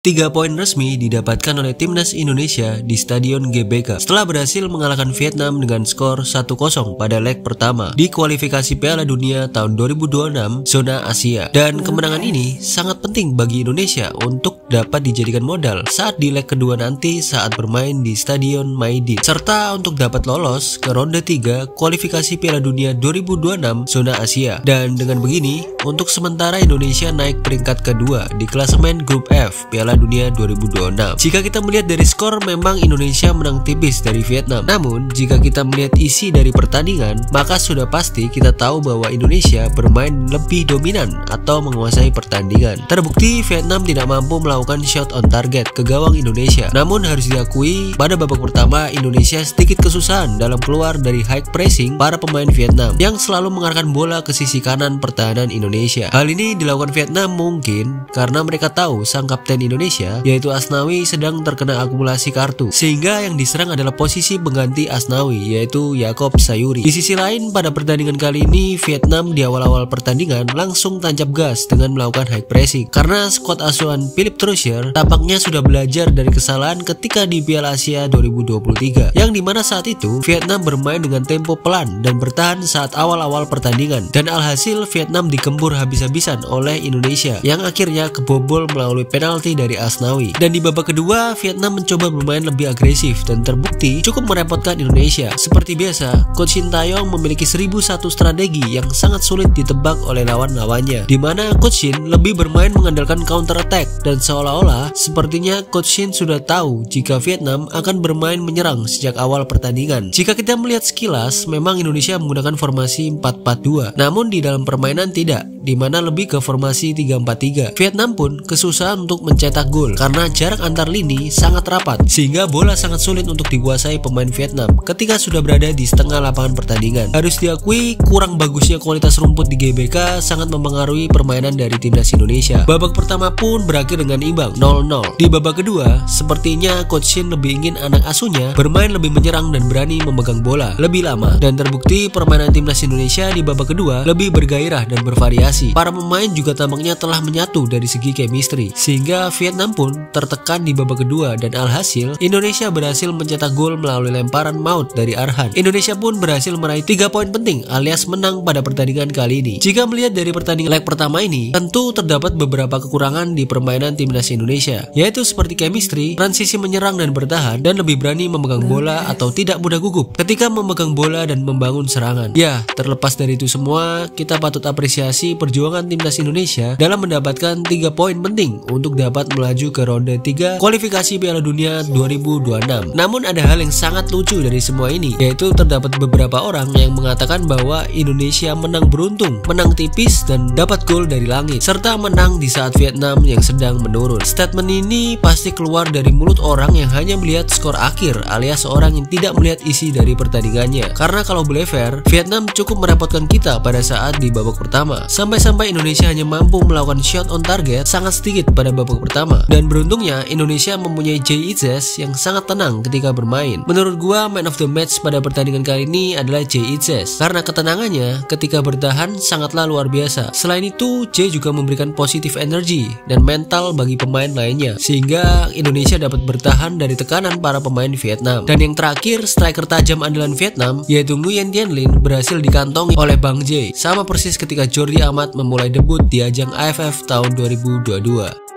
3 poin resmi didapatkan oleh timnas Indonesia di Stadion GBK setelah berhasil mengalahkan Vietnam dengan skor 1-0 pada leg pertama di kualifikasi Piala Dunia tahun 2026 zona Asia. Dan kemenangan ini sangat penting bagi Indonesia untuk dapat dijadikan modal saat di leg kedua nanti saat bermain di Stadion Maidin, serta untuk dapat lolos ke ronde 3 kualifikasi Piala Dunia 2026 zona Asia. Dan dengan begini, untuk sementara Indonesia naik peringkat kedua di klasemen grup F Piala Dunia 2026. Jika kita melihat dari skor, memang Indonesia menang tipis dari Vietnam. Namun, jika kita melihat isi dari pertandingan, maka sudah pasti kita tahu bahwa Indonesia bermain lebih dominan atau menguasai pertandingan. Terbukti Vietnam tidak mampu melakukan shot on target ke gawang Indonesia. Namun harus diakui, pada babak pertama Indonesia sedikit kesusahan dalam keluar dari high pressing para pemain Vietnam yang selalu mengarahkan bola ke sisi kanan pertahanan Indonesia. Hal ini dilakukan Vietnam mungkin karena mereka tahu sang kapten Indonesia yaitu Asnawi sedang terkena akumulasi kartu, sehingga yang diserang adalah posisi pengganti Asnawi yaitu Yaakob Sayuri. Di sisi lain, pada pertandingan kali ini Vietnam di awal-awal pertandingan langsung tancap gas dengan melakukan high pressing karena skuad asuhan Philipp Truescher tampaknya sudah belajar dari kesalahan ketika di Piala Asia 2023 yang dimana saat itu Vietnam bermain dengan tempo pelan dan bertahan saat awal-awal pertandingan, dan alhasil Vietnam dikembur habis-habisan oleh Indonesia yang akhirnya kebobol melalui penalti dari Asnawi. Dan di babak kedua Vietnam mencoba bermain lebih agresif dan terbukti cukup merepotkan Indonesia. Seperti biasa, Coach Shin Tae-yong memiliki 1001 strategi yang sangat sulit ditebak oleh lawan-lawannya, di mana Coach Shin lebih bermain mengandalkan counter attack, dan seolah-olah sepertinya Coach Shin sudah tahu jika Vietnam akan bermain menyerang sejak awal pertandingan. Jika kita melihat sekilas, memang Indonesia menggunakan formasi 4-4-2, namun di dalam permainan tidak, di mana lebih ke formasi 3-4-3. Vietnam pun kesusahan untuk mencetak gol karena jarak antar lini sangat rapat, sehingga bola sangat sulit untuk dikuasai pemain Vietnam ketika sudah berada di setengah lapangan pertandingan. Harus diakui, kurang bagusnya kualitas rumput di GBK sangat mempengaruhi permainan dari timnas Indonesia. Babak pertama pun berakhir dengan imbang 0-0. Di babak kedua, sepertinya Coach Shin lebih ingin anak asuhnya bermain lebih menyerang dan berani memegang bola lebih lama, dan terbukti permainan timnas Indonesia di babak kedua lebih bergairah dan bervariasi. Para pemain juga tampaknya telah menyatu dari segi chemistry, sehingga Vietnam pun tertekan di babak kedua, dan alhasil Indonesia berhasil mencetak gol melalui lemparan maut dari Arhan. Indonesia pun berhasil meraih 3 poin penting alias menang pada pertandingan kali ini. Jika melihat dari pertandingan leg pertama ini, tentu terdapat beberapa kekurangan di permainan timnas Indonesia, yaitu seperti chemistry, transisi menyerang dan bertahan, dan lebih berani memegang bola atau tidak mudah gugup ketika memegang bola dan membangun serangan. Ya, terlepas dari itu semua, kita patut apresiasi perjuangan timnas Indonesia dalam mendapatkan 3 poin penting untuk dapat melaju ke ronde 3 kualifikasi Piala Dunia 2026. Namun ada hal yang sangat lucu dari semua ini, yaitu terdapat beberapa orang yang mengatakan bahwa Indonesia menang beruntung, menang tipis, dan dapat gol dari langit, serta menang di saat Vietnam yang sedang menurun. Statement ini pasti keluar dari mulut orang yang hanya melihat skor akhir alias orang yang tidak melihat isi dari pertandingannya. Karena kalau boleh fair, Vietnam cukup merepotkan kita pada saat di babak pertama, sampai-sampai Indonesia hanya mampu melakukan shot on target sangat sedikit pada babak pertama. Dan beruntungnya Indonesia mempunyai Jay Itzes yang sangat tenang ketika bermain. Menurut gua, man of the match pada pertandingan kali ini adalah Jay Itzes karena ketenangannya ketika bertahan sangatlah luar biasa. Selain itu, Jay juga memberikan positif energi dan mental bagi pemain lainnya, sehingga Indonesia dapat bertahan dari tekanan para pemain Vietnam. Dan yang terakhir, striker tajam andalan Vietnam yaitu Nguyen Tien Linh berhasil dikantongi oleh Bang Jay, sama persis ketika Jordi Amat memulai debut di ajang AFF tahun 2022.